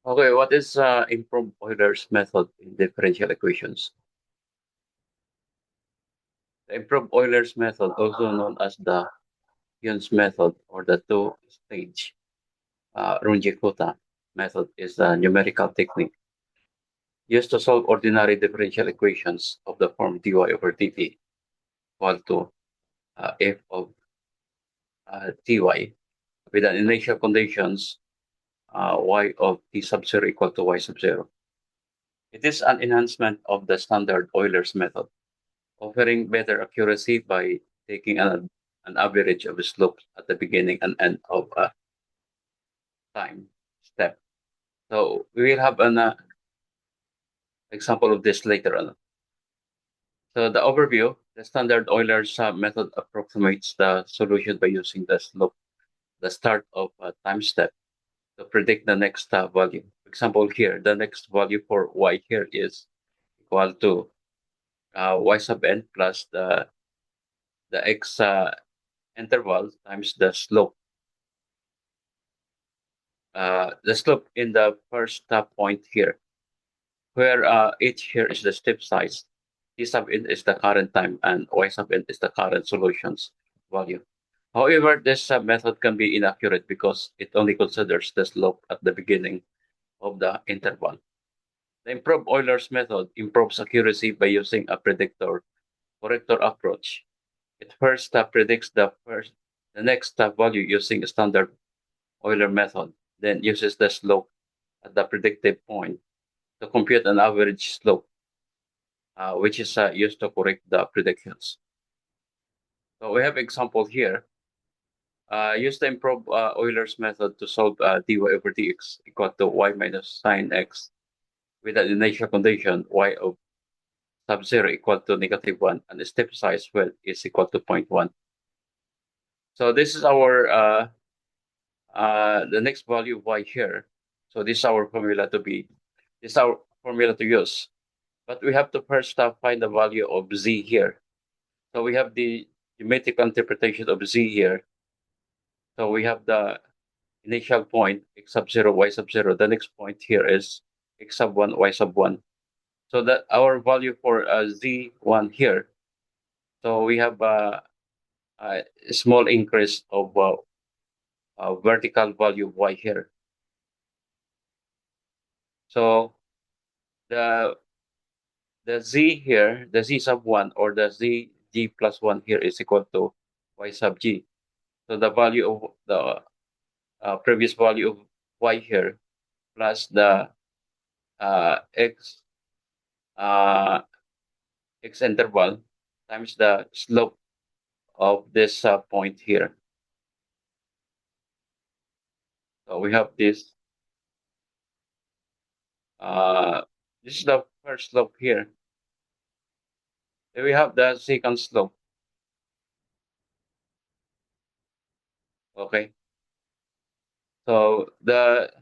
Okay, what is improved Euler's method in differential equations? The improved Euler's method, also known as the Yun's method or the two-stage Runge-Kutta method, is a numerical technique used to solve ordinary differential equations of the form dy over dt equal to f of ty with an initial conditions y of t sub 0 equal to y sub 0. It is an enhancement of the standard Euler's method, offering better accuracy by taking an average of slopes at the beginning and end of a time step. So we will have an example of this later on. So the overview, the standard Euler's method approximates the solution by using the slope, the start of a time step to predict the next value. For example, here, the next value for y here is equal to y sub n plus the x interval times the slope. The slope in the first point here, where h here is the step size, t sub n is the current time, and y sub n is the current solution's value. However, this method can be inaccurate because it only considers the slope at the beginning of the interval. The improved Euler's method improves accuracy by using a corrector approach. It first predicts the next value using a standard Euler method, then uses the slope at the predicted point to compute an average slope, which is used to correct the predictions. So we have example here. Use the improved Euler's method to solve dy over dx equal to y minus sine x with an initial condition y of sub 0 equal to -1 and the step size well is equal to 0.1. So this is our the next value of y here. So this is our formula to use. But we have to first find the value of z here. So we have the geometric interpretation of z here. So we have the initial point x sub 0, y sub 0. The next point here is x sub 1, y sub 1. So that our value for z1 here. So we have a small increase of vertical value of y here. So the z here, the z sub 1 or the z g plus 1 here is equal to y sub g. So the value of the previous value of y here plus the x x interval times the slope of this point here. So we have this. This is the first slope here. Then we have the second slope. Okay. So the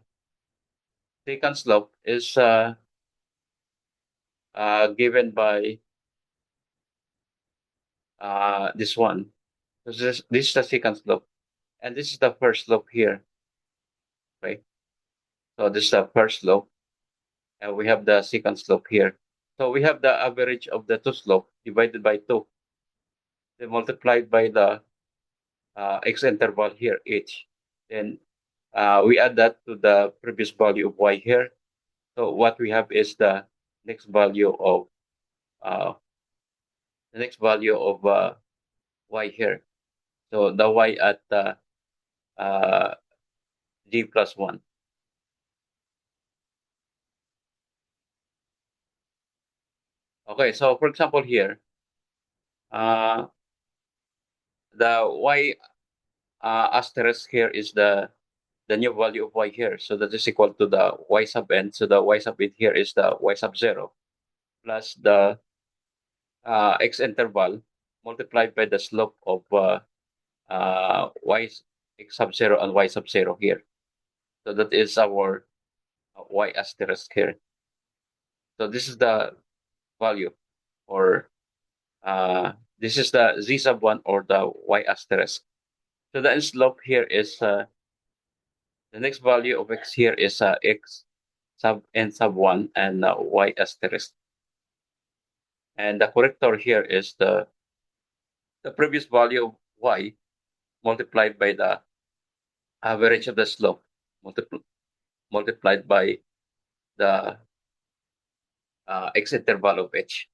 second slope is given by this one. So this is the second slope. And this is the first slope here. Right. So this is the first slope. And we have the second slope here. So we have the average of the two slope divided by 2. Then multiplied by the x interval here, h. Then we add that to the previous value of y here. So what we have is the next value of uh, y here. So the y at g plus 1. Okay, so for example here, uh, the y asterisk here is the new value of y here. So that is equal to the y sub n. So the y sub n here is the y sub 0 plus the x interval multiplied by the slope of y x sub 0 and y sub 0 here. So that is our y asterisk here. So this is the value, or this is the z sub 1 or the y asterisk. So the slope here is the next value of x here is x. sub n sub 1 and y asterisk. And the corrector here is the previous value of y multiplied by the average of the slope multiplied by the x interval of h.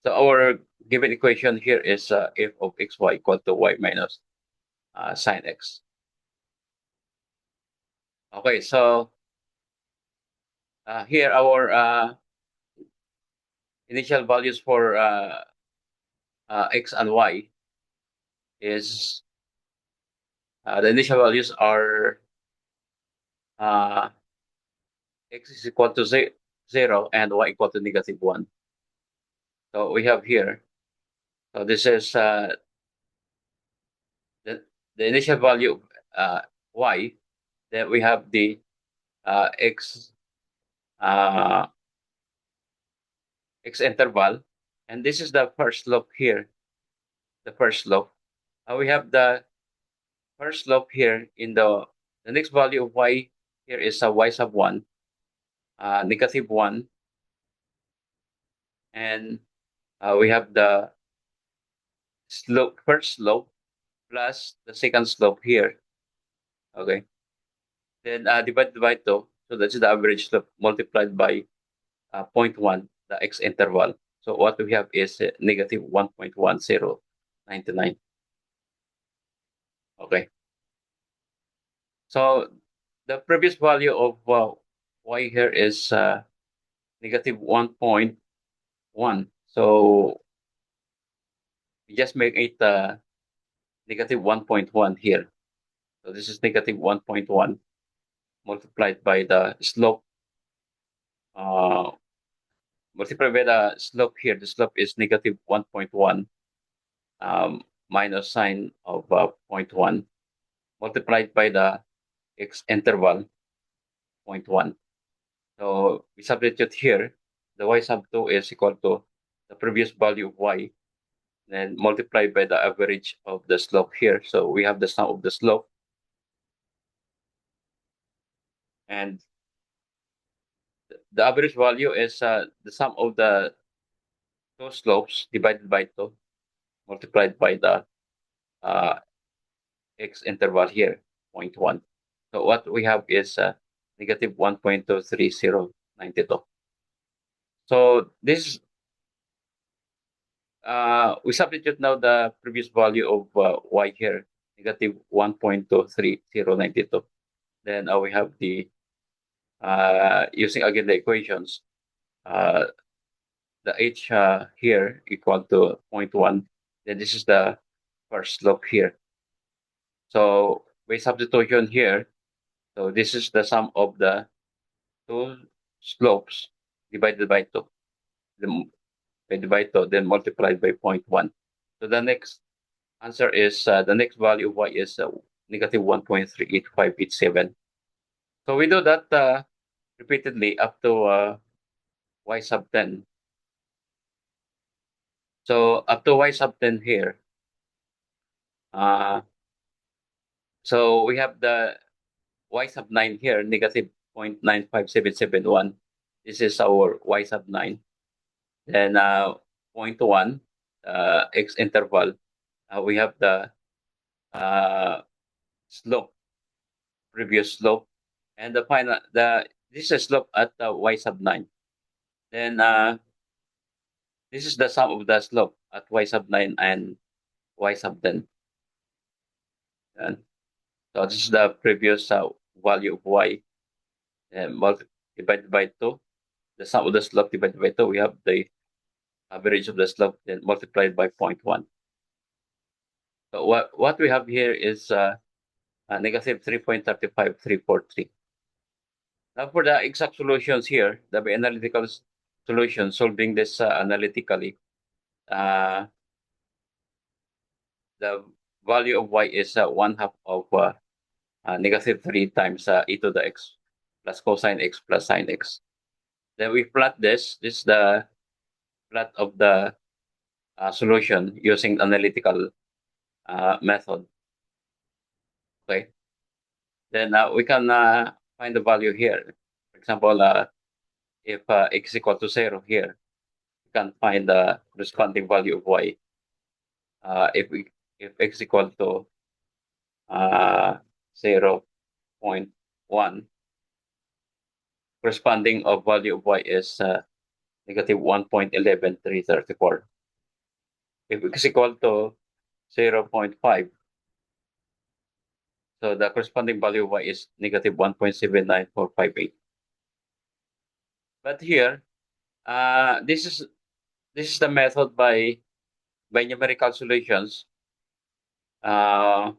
So our given equation here is f of xy equal to y minus sine x. Okay, so here our initial values for x and y is the initial values are uh, x is equal to 0 and y equal to -1. So we have here, so this is the, the initial value of y, then we have the x uh, x interval, and this is the first slope here, the first slope. We have the first slope here in the next value of y here is y sub 1, -1, and we have the slope, first slope plus the second slope here. Okay, then divided by 2, so that's the average slope multiplied by zero point 0.1, the x interval. So what we have is -1.1099. Okay, so the previous value of y here is -1.1. So we just make it -1.1 here. So this is -1.1 multiplied by the slope. Multiplied by the slope here. The slope is -1.1 minus sine of 0.1 multiplied by the x interval 0.1. So we substitute here. The y sub 2 is equal to the previous value of y, then multiplied by the average of the slope here. So we have the sum of the slope, and the average value is the sum of the two slopes divided by 2 multiplied by the uh, x interval here, 0.1. So what we have is -1.23092. So this we substitute now the previous value of y here, -1.23092. Then we have the using again the equations, uh, the h here equal to 0.1. Then this is the first slope here. So by substitution here, so this is the sum of the two slopes divided by 2. Then divided by 2, then multiplied by 0.1. So the next answer is the next value of y is -1.38587. So we do that repeatedly up to y sub 10. So up to y sub 10 here. So we have the y sub 9 here, -0.957771. This is our y sub 9. Then 0.1 x interval. We have the slope, previous slope, and the final this is slope at y sub 9. Then this is the sum of the slope at y sub 9 and y sub 10. And so this is the previous value of y and divided by 2. The sum of the slope divided by 2, we have the average of the slope then multiplied by 0.1. So what we have here is -3.35343. Now for the exact solutions here, the analytical solution solving this analytically, the value of y is 1/2 of -3 times e to the x plus cosine x plus sine x. Then we plot this. This is the plot of the solution using analytical method. Okay. Then we can find the value here. For example, if x is equal to 0 here, you can find the corresponding value of y. If x is equal to 0.1, corresponding of value of y is negative 1.11334. If x is equal to 0.5, so the corresponding value of y is negative 1.79458. But here, this is the method by numerical solutions. So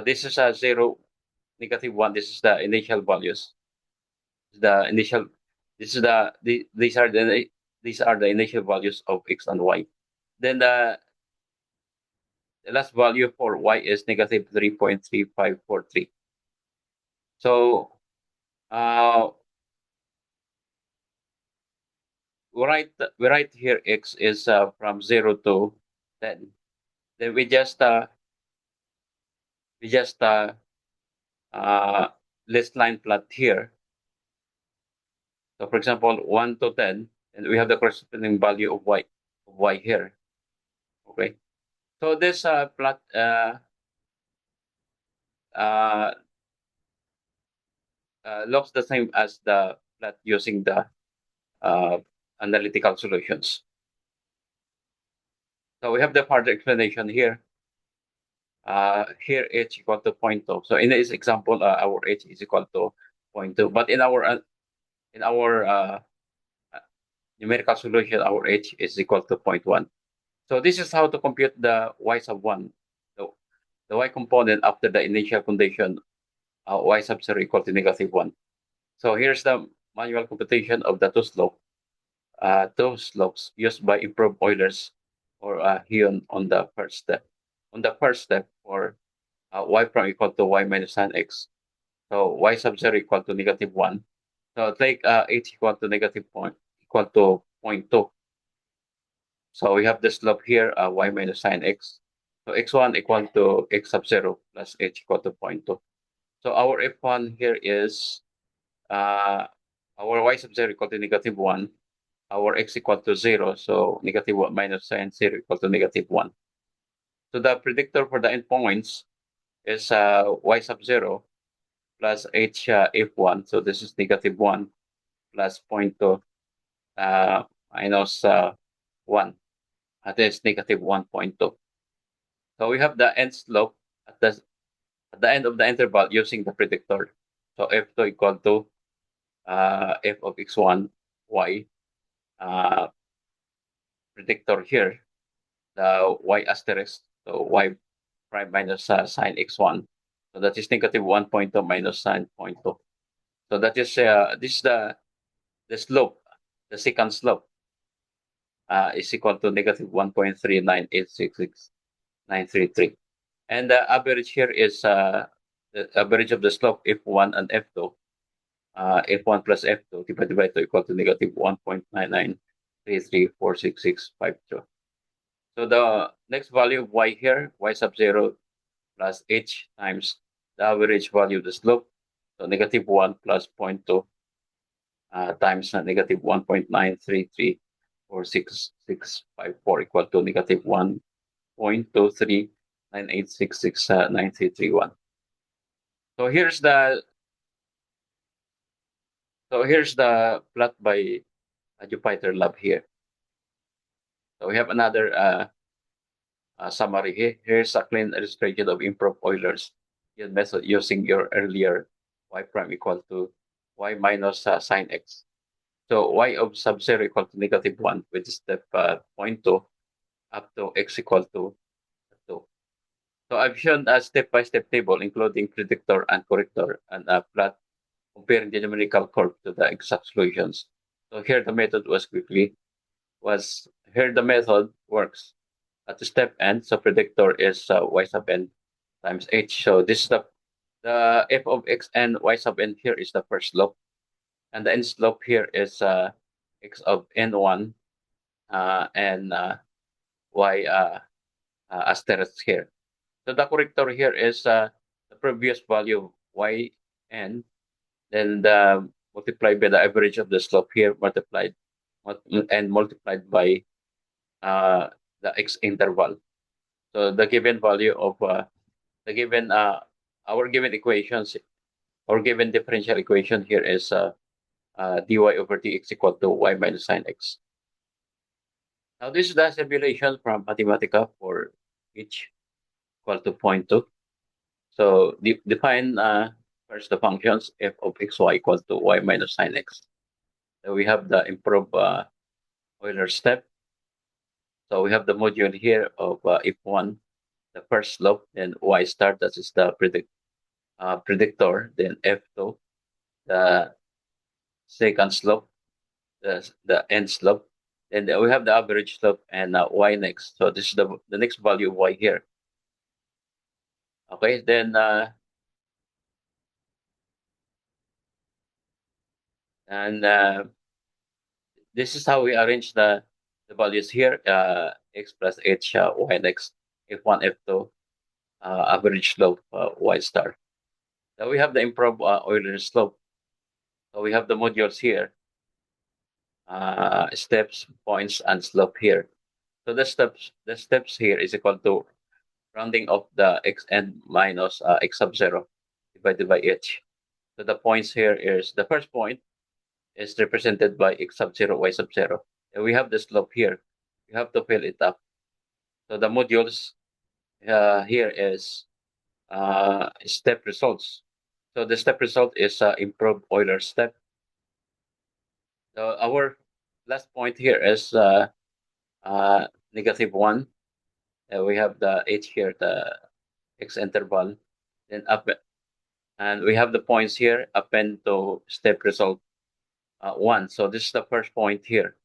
this is a 0, negative 1. This is the initial values. The initial. This is these are the initial values of x and y. Then the last value for y is negative 3.3543. So we write here x is from 0 to 10. Then we just list line plot here. So for example, 1 to 10, and we have the corresponding value of y here. Okay. So this plot looks the same as the plot using the analytical solutions. So we have the further explanation here. Here h equal to 0.2. So in this example, our h is equal to 0.2. But in our numerical solution, our h is equal to 0.1. So this is how to compute the y sub 1. So the y component after the initial condition, y sub 0 equal to negative 1. So here's the manual computation of the two slopes used by improved Eulers or Heon on the first step. On the first step, for y prime equal to y minus sin x. So y sub 0 equal to negative 1. So take h equal to negative point equal to 0.2. So we have the slope here, y minus sin x. So x1 equal to x sub 0 plus h equal to 0.2. So our f1 here is our y sub 0 equal to negative 1. Our x equal to 0. So negative 1 minus sin 0 equal to negative 1. So the predictor for the endpoints is y sub 0 plus h f1. So this is negative 1 plus 0.2 minus 1. That is negative 1.2. So we have the end slope at the end of the interval using the predictor. So f2 equal to f of x1 y. Predictor here, the y asterisk, so y prime minus sine x1. So that is negative 1.2 minus sine 0.2. So that is this is the slope, the second slope is equal to negative 1.39866,933. And the average here is the average of the slope f1 and f2. F1 plus f2 divided by 2 equal to negative 1.9933466652. So the next value of y here, y sub 0 plus h times the average value of the slope. So negative 1 plus 0.2 times negative 1.933466654 equal to negative 1.2398669331. So here's the plot by Jupyter Lab here. So we have another summary here. Here's a clean illustration of improved Euler's method using your earlier y prime equal to y minus sine x. So y of sub 0 equal to negative 1 with step 0.2 up to x equal to 2. So I've shown a step-by-step table including predictor and corrector and a plot comparing the numerical curve to the exact solutions. So here the method the method works at the step n. So predictor is y sub n times h. So this is the f of x and y sub n here is the first slope, and the end slope here is x of n1 and y asterisk here. So the corrector here is the previous value y n, then the multiplied by the average of the slope here, and multiplied by the x interval. So the given value of the given our given equations or given differential equation here is dy over dx equal to y minus sine x. Now this is the simulation from Mathematica for each equal to 0.2. So define first the functions f of xy equal to y minus sine x. So we have the improved Euler step. So we have the module here of f1, the first slope, then y star, that is the predictor, then f2, the second slope, the end slope, then we have the average slope, and y next. So this is the next value of y here. Okay, then and this is how we arrange the values here. X plus h, y next, f1, f2, average slope, y star. Now we have the improved Euler slope. So we have the modules here, steps, points, and slope here. So the steps here is equal to rounding of the x n minus x sub 0 divided by h. So the points here is the first point is represented by x sub 0, y sub 0. And we have the slope here. You have to fill it up. So the modules here is step results. So the step result is improved Euler step. So our last point here is -1. We have the h here, the x interval, then up, and we have the points here append to step result 1. So this is the first point here.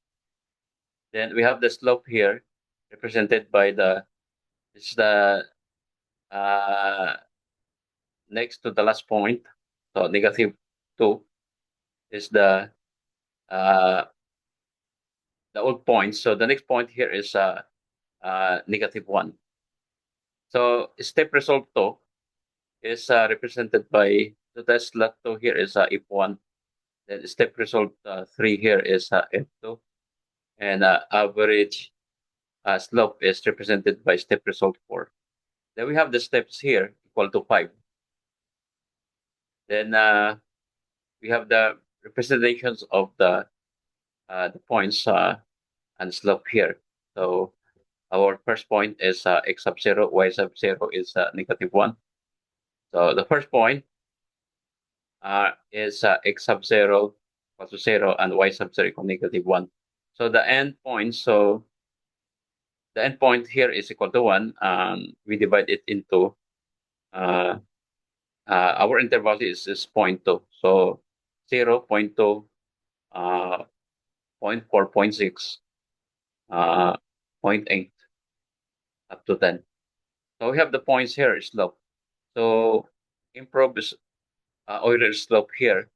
Then we have the slope here represented by this is the uh, next to the last point. So -2 is uh, the old point. So the next point here is -1. So step result 2 is represented by the slot 2 here is f1. Then step result 3 here is f2, and average slope is represented by step result 4. Then we have the steps here equal to 5. Then we have the representations of the points and slope here. So our first point is x sub 0, y sub 0 is -1. So the first point is x sub 0 equal to 0 and y sub 0 equal to -1. So the end point, so the end point here is equal to 1, and we divide it into uh, our interval is 0.2. So 0, 0.2, 0.4, 0.6, 0.8, up to 10. So we have the points here slope. So improve is Euler slope here.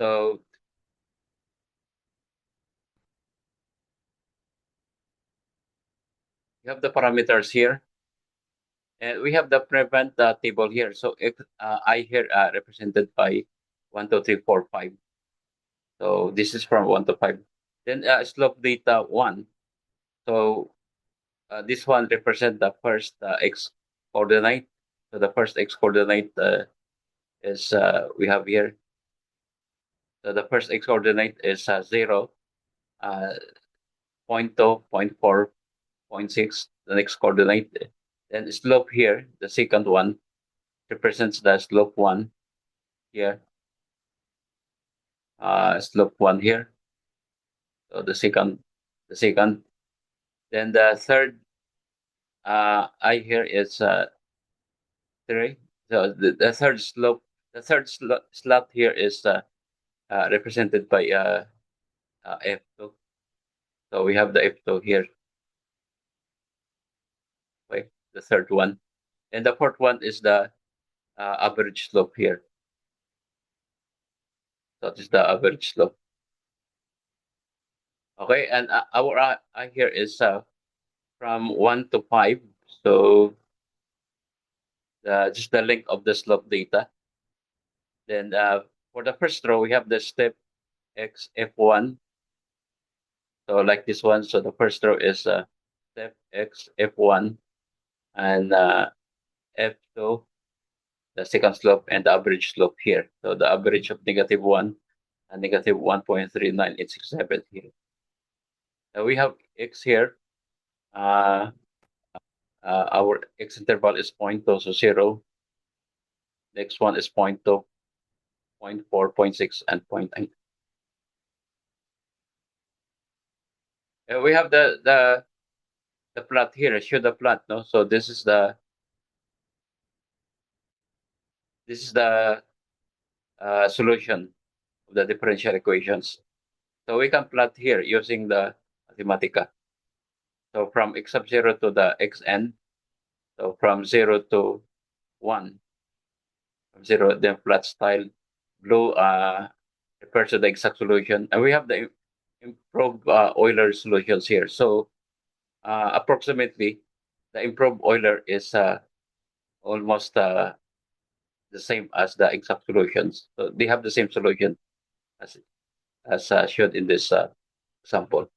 So you have the parameters here, and we have the prevent table here. So if I here represented by 1, 2, 3, 4, 5. So this is from 1 to 5. Then slope data 1. So this one represent the first x coordinate. So the first x coordinate is we have here. So the first x coordinate is 0, 0.2, 0.4, 0.6. The next coordinate. Then slope here, the second one represents the slope 1 here. Slope 1 here. So the second. Then the third I here is 3. So the third slope, slot here is represented by f2. So we have the f2 here, okay, the third one. And the fourth one is the average slope here. So this is the average slope. Okay, and our I here is from 1 to 5. So just the length of the slope data. Then For the first row, we have the step x f1. So like this one, so the first row is step x f1 and f2, the second slope, and the average slope here. So the average of -1 and -1.39867 here. We have x here. Uh, our x interval is 0.2, so 0. Next one is 0.2, 0.4, 0.6, and 0.9. We have the plot here. Show the plot, no? So this is the solution of the differential equations. So we can plot here using the Mathematica. So from x sub 0 to the xn, so from 0 to 1, from 0, then flat style blue refers to the exact solution. And we have the improved Euler solutions here. So approximately, the improved Euler is almost the same as the exact solutions. So they have the same solution as shown in this example.